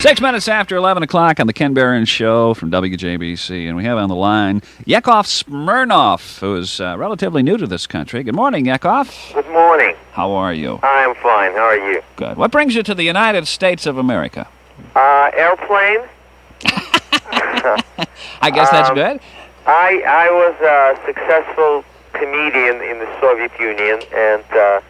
6 minutes after 11 o'clock on the Ken Behrens Show from WJBC, and we have on the line Yakov Smirnoff, who is relatively new to this country. Good morning, Yakov. Good morning. How are you? I'm fine. How are you? Good. What brings you to the United States of America? Airplane. I guess that's good. I was a successful comedian in the Soviet Union, and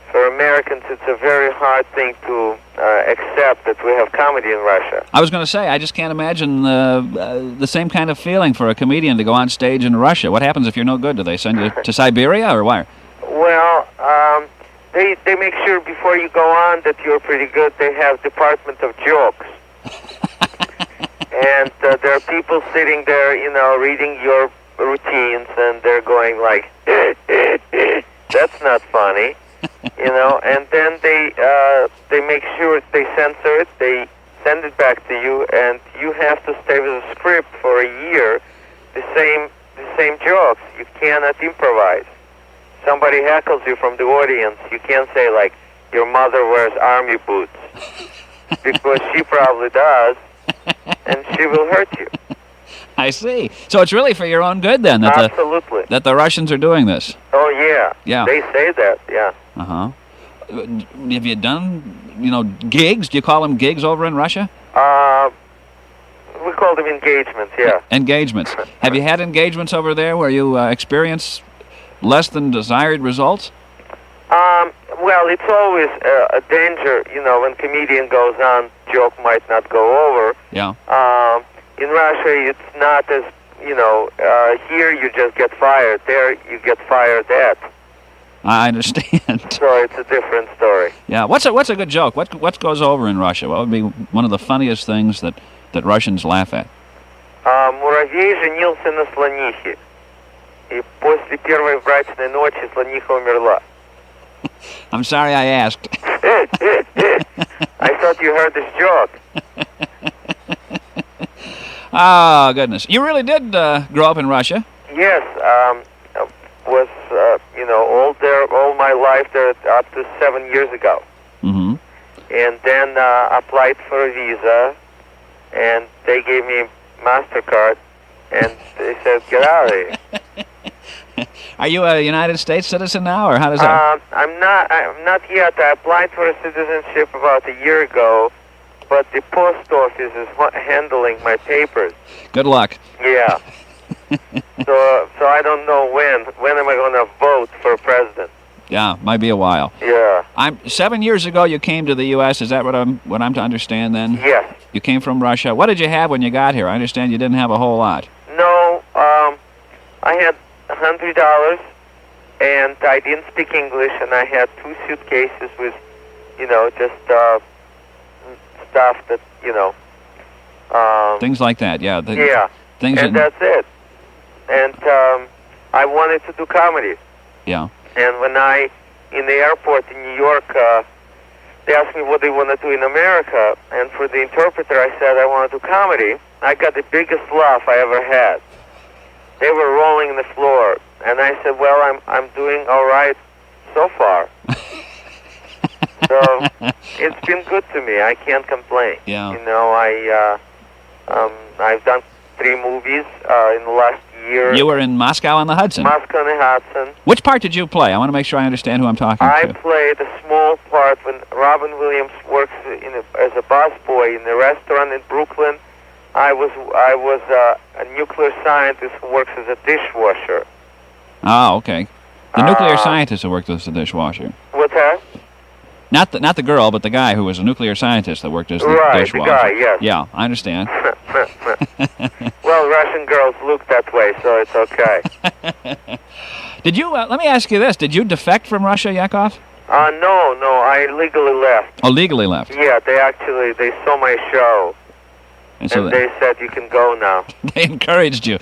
for Americans, it's a very hard thing to accept that we have comedy in Russia. I was going to say, I just can't imagine the same kind of feeling for a comedian to go on stage in Russia. What happens if you're no good? Do they send you to Siberia, or where? Well, they make sure before you go on that you're pretty good. They have department of jokes. And there are people sitting there, reading your routines, and they're going like, that's not funny. And then they make sure they censor it, they send it back to you, and you have to stay with a script for a year, the same jokes. You cannot improvise. Somebody heckles you from the audience, you can't say like, your mother wears army boots, because she probably does, and she will hurt you. I see. So it's really for your own good then that Absolutely. that the Russians are doing this. Oh yeah. Yeah. They say that. Yeah. Uh-huh. Have you done, gigs? Do you call them gigs over in Russia? We call them engagements, yeah. Engagements. Have you had engagements over there where you experience less than desired results? Well, it's always a danger, when comedian goes on, joke might not go over. Yeah. In Russia, it's not as, here you just get fired. There you get fired at. I understand. So it's a different story. Yeah. What's a good joke? What goes over in Russia? What would be one of the funniest things that Russians laugh at? Муравей женился на слонихе. И после первой брачной ночи слониха умерла. I'm sorry I asked. I thought you heard this joke. Oh, goodness. You really did grow up in Russia? Yes. Was, all there, all my life there up to 7 years ago. Mm-hmm. And then applied for a visa, and they gave me MasterCard, and they said, get out of here. Are you a United States citizen now, or how does that? I'm not yet. I applied for a citizenship about a year ago, but the post office is handling my papers. Good luck. Yeah. So I don't know when am I going to vote for president. Yeah, might be a while. Yeah. 7 years ago you came to the U.S. Is that what I'm to understand then? Yes. You came from Russia. What did you have when you got here? I understand you didn't have a whole lot. No, I had $100, and I didn't speak English, and I had 2 suitcases with, just stuff that, things like that, yeah. Yeah. And that's it. And I wanted to do comedy. Yeah. And when in the airport in New York, they asked me what they want to do in America, and for the interpreter I said I want to do comedy. I got the biggest laugh I ever had. They were rolling the floor, and I said, well, I'm doing all right so far. So it's been good to me. I can't complain. Yeah. I've done 3 movies in the last year. You were in Moscow on the Hudson. Moscow on the Hudson. Which part did you play? I want to make sure I understand who I'm talking I to. played a small part when Robin Williams works as a busboy in a restaurant in Brooklyn. I was a nuclear scientist who works as a dishwasher. Oh, okay. The nuclear scientist who worked as a dishwasher. What's that? Not the girl, but the guy who was a nuclear scientist that worked as the dishwasher. Right, the guy, yes. Yeah, I understand. Well, Russian girls look that way, so it's okay. Did you, let me ask you this, did you defect from Russia, Yakov? No, I legally left. Oh, legally left? Yeah, they saw my show, and so they said, you can go now. They encouraged you.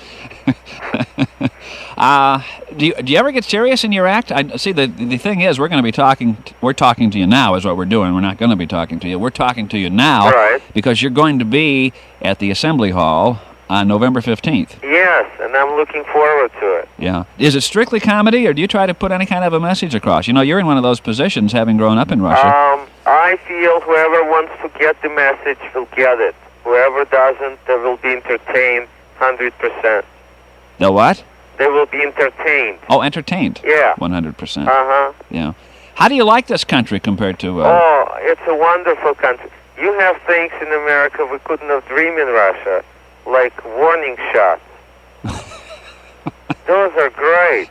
Do you ever get serious in your act? See, the thing is, we're talking to you now is what we're doing. We're not going to be talking to you. We're talking to you now, right, because you're going to be at the Assembly Hall on November 15th. Yes, and I'm looking forward to it. Yeah. Is it strictly comedy, or do you try to put any kind of a message across? You're in one of those positions, having grown up in Russia. I feel whoever wants to get the message will get it. Whoever doesn't, they will be entertained 100%. The what? They will be entertained. Oh, entertained. Yeah. 100%. Uh-huh. Yeah. How do you like this country compared to... Oh, it's a wonderful country. You have things in America we couldn't have dreamed in Russia, like warning shots. Those are great.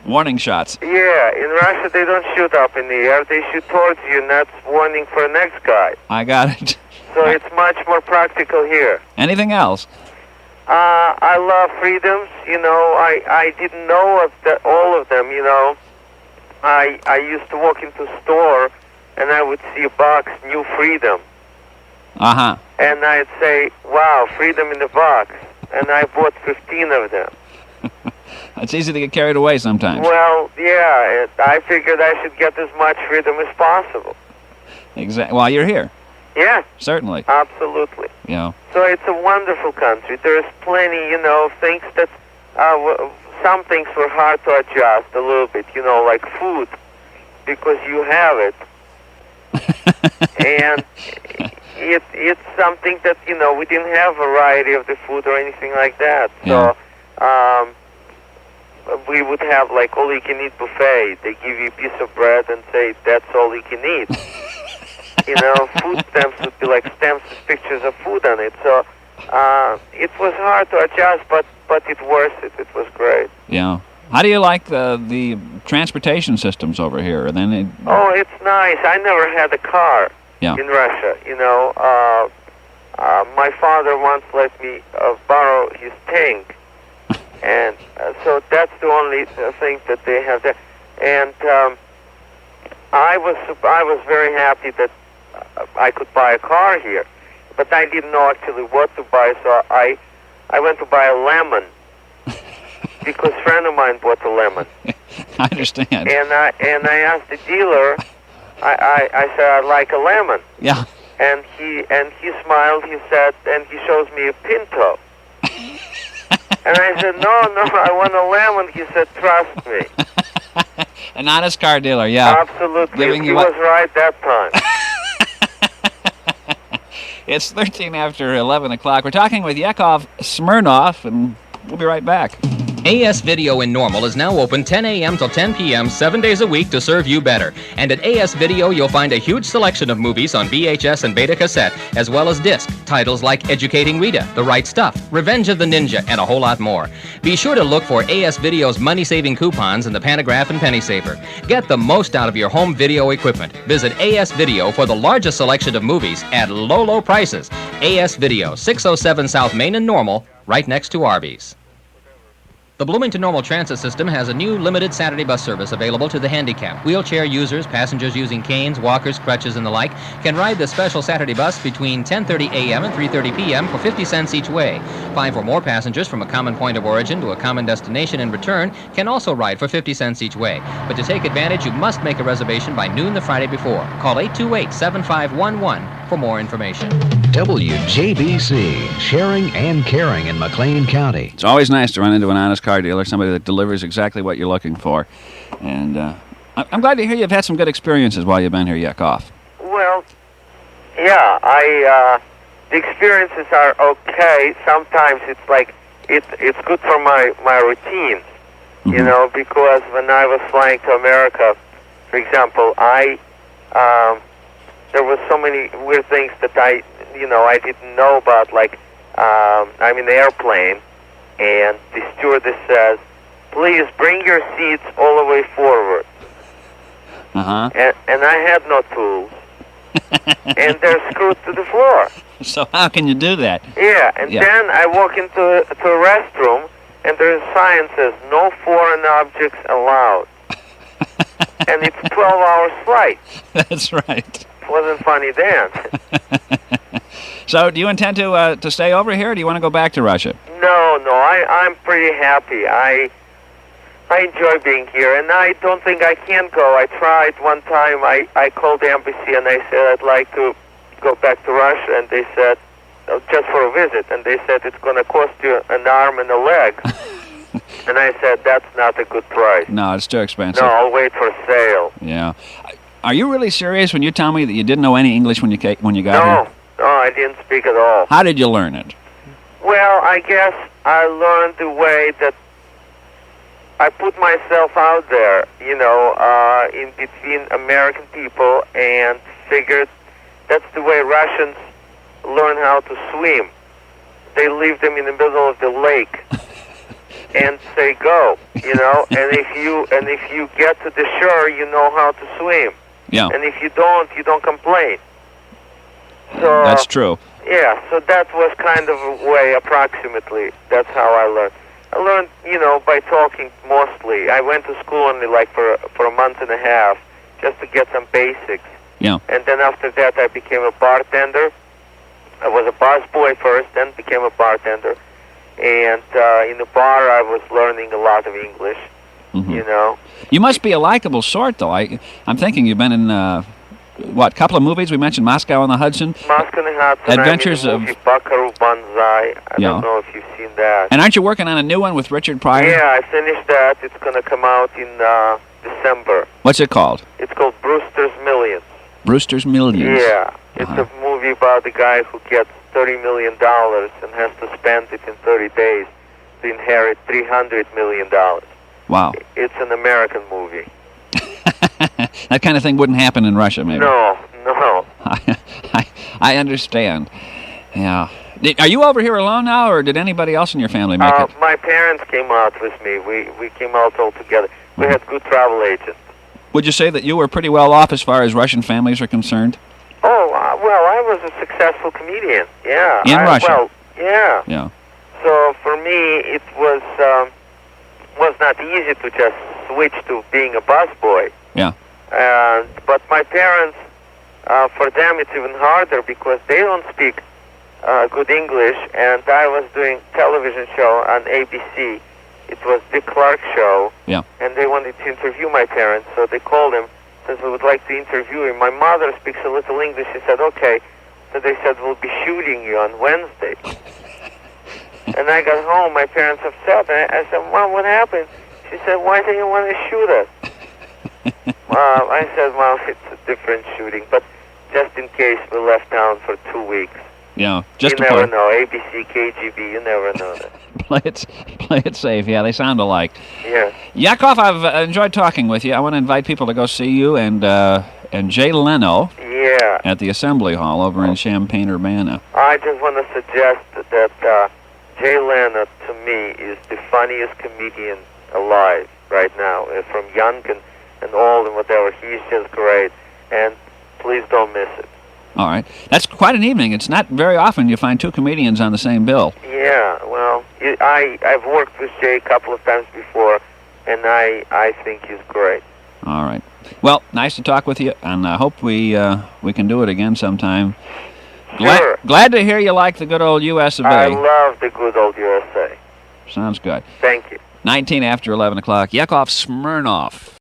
Warning shots. Yeah, in Russia they don't shoot up in the air. They shoot towards you, and that's warning for the next guy. I got it. So it's much more practical here. Anything else? I love freedoms. You know, I didn't know of all of them, you know. I used to walk into a store, and I would see a box, New Freedom. Uh-huh. And I'd say, wow, freedom in the box. And I bought 15 of them. It's easy to get carried away sometimes. Well, yeah, I figured I should get as much freedom as possible. Exactly. Well, you're here. Yeah. Certainly. Absolutely. Yeah. So it's a wonderful country. There's plenty, you know, things that, some things were hard to adjust a little bit, you know, like food, because you have it. And it's something that, you know, we didn't have variety of the food or anything like that. So, we would have like all-you-can-eat buffet. They give you a piece of bread and say, that's all you can eat. You know, food stamps would be like stamps with pictures of food on it. So it was hard to adjust, but it worth it. It was great. Yeah. How do you like the transportation systems over here? And then oh, it's nice. I never had a car in Russia. You know, my father once let me borrow his tank. And so that's the only thing that they have there. And I was very happy that I could buy a car here, but I didn't know actually what to buy. So I went to buy a lemon because a friend of mine bought a lemon. I understand. And I asked the dealer. I said I'd like a lemon. Yeah. And he smiled. He said, and he shows me a Pinto. And I said, no, I want a lemon. He said, trust me. An honest car dealer, yeah. Absolutely. He was right that time. It's 13 after 11 o'clock. We're talking with Yakov Smirnoff, and we'll be right back. AS Video in Normal is now open 10 a.m. till 10 p.m. 7 days a week to serve you better. And at AS Video, you'll find a huge selection of movies on VHS and Beta cassette, as well as disc. Titles like Educating Rita, The Right Stuff, Revenge of the Ninja, and a whole lot more. Be sure to look for AS Video's money-saving coupons in the Pantograph and Penny Saver. Get the most out of your home video equipment. Visit AS Video for the largest selection of movies at low, low prices. AS Video, 607 South Main in Normal, right next to Arby's. The Bloomington Normal Transit System has a new limited Saturday bus service available to the handicapped. Wheelchair users, passengers using canes, walkers, crutches, and the like can ride the special Saturday bus between 10:30 a.m. and 3:30 p.m. for 50 cents each way. 5 or more passengers from a common point of origin to a common destination and return can also ride for 50 cents each way. But to take advantage, you must make a reservation by noon the Friday before. Call 828-7511 for more information. WJBC, sharing and caring in McLean County. It's always nice to run into an honest car dealer, somebody that delivers exactly what you're looking for. And I'm glad to hear you've had some good experiences while you've been here, Yakov. Well, yeah, the experiences are okay. Sometimes it's like, it's good for my routine, you know, because when I was flying to America, for example, there was so many weird things that I didn't know about, like, I'm in the airplane, and the stewardess says, please bring your seats all the way forward. Uh-huh. And I had no tools, and they're screwed to the floor. So how can you do that? Yeah, and then I walk into a restroom, and there's a sign that says, no foreign objects allowed. And it's a 12-hour flight. That's right. It wasn't funny then. So do you intend to stay over here, or do you want to go back to Russia? No, I'm pretty happy. I enjoy being here, and I don't think I can go. I tried one time. I called the embassy, and I said I'd like to go back to Russia, and they said, just for a visit, and they said it's going to cost you an arm and a leg. And I said, that's not a good price. No, it's too expensive. No, I'll wait for sale. Yeah. Are you really serious when you tell me that you didn't know any English when you got here? No, I didn't speak at all. How did you learn it? Well, I guess I learned the way that I put myself out there, in between American people, and figured that's the way Russians learn how to swim. They leave them in the middle of the lake and say go, and if you get to the shore, you know how to swim. Yeah. And if you don't complain. So that's true. Yeah, so that was kind of a way, approximately. That's how I learned. I learned, by talking mostly. I went to school only for a month and a half just to get some basics. Yeah. And then after that, I became a bartender. I was a busboy first, then became a bartender. And in the bar, I was learning a lot of English, You must be a likable sort, though. I'm thinking you've been in, couple of movies? We mentioned Moscow on the Hudson. Moscow on the Hudson. Adventures I'm in the movie Buckaroo Banzai. I don't know if you've seen that. And aren't you working on a new one with Richard Pryor? Yeah, I finished that. It's going to come out in December. What's it called? It's called Brewster's Millions. Brewster's Millions. Yeah. It's a movie about the guy who gets $30 million and has to spend it in 30 days to inherit $300 million. Wow. It's an American movie. That kind of thing wouldn't happen in Russia, maybe. No. I understand. Yeah. Are you over here alone now, or did anybody else in your family make it? My parents came out with me. We came out all together. We had good travel agents. Would you say that you were pretty well off as far as Russian families are concerned? Oh, well, I was a successful comedian. Yeah. In Russia? Well, yeah. Yeah. So for me, it was not easy to just switch to being a busboy. Yeah. But my parents, for them, it's even harder because they don't speak good English. And I was doing television show on ABC. It was Dick Clark show. Yeah. And they wanted to interview my parents, so they called him. Says we would like to interview him. My mother speaks a little English. She said, okay. So they said, we'll be shooting you on Wednesday. And I got home. My parents upset. And I said, Mom, what happened? She said, why do you want to shoot us? I said, well, it's a different shooting. But just in case, we left town for 2 weeks. Yeah. Just you never know. ABC, KGB, you never know that. Play it safe. Yeah, they sound alike. Yeah. Yakov, I've enjoyed talking with you. I want to invite people to go see you and Jay Leno at the Assembly Hall over in Champaign-Urbana. I just want to suggest that Jay Leno, to me, is the funniest comedian alive right now, from young and old and whatever. He's just great, and please don't miss it. All right. That's quite an evening. It's not very often you find two comedians on the same bill. Yeah, well, I've worked with Jay a couple of times before, and I think he's great. All right. Well, nice to talk with you, and I hope we can do it again sometime. Sure. Glad to hear you like the good old U.S. of A. I love the good old USA. Sounds good. Thank you. 19 after 11 o'clock. Yakov Smirnoff.